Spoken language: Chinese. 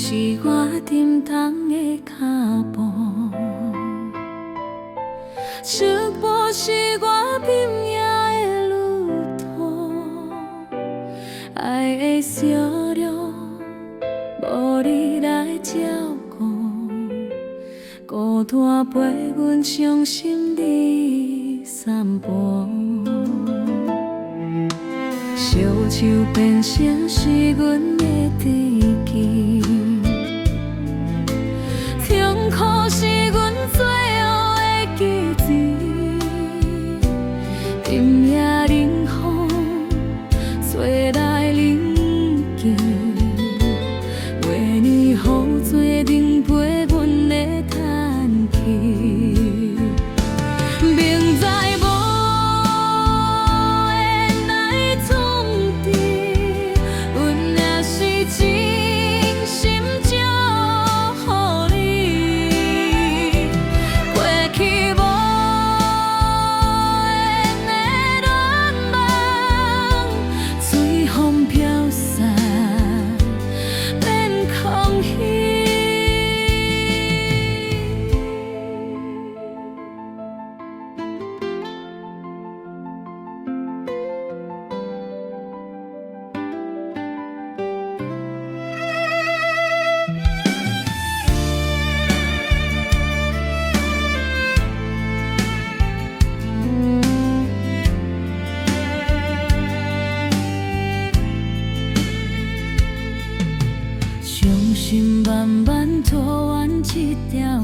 是我沉重的脚步，束缚是我拼命的路途，爱的烧了，无你来照顾，孤单陪阮伤心里散步。小丑变成是阮的知己，痛苦是阮最后的记忆。深夜冷风吹来冷气，为你雨水淋陪阮的叹气。明知无缘来创治，阮也是真心祝福你。过去无缘的恋梦，随风飘散变空虚。伤心慢慢拖完一条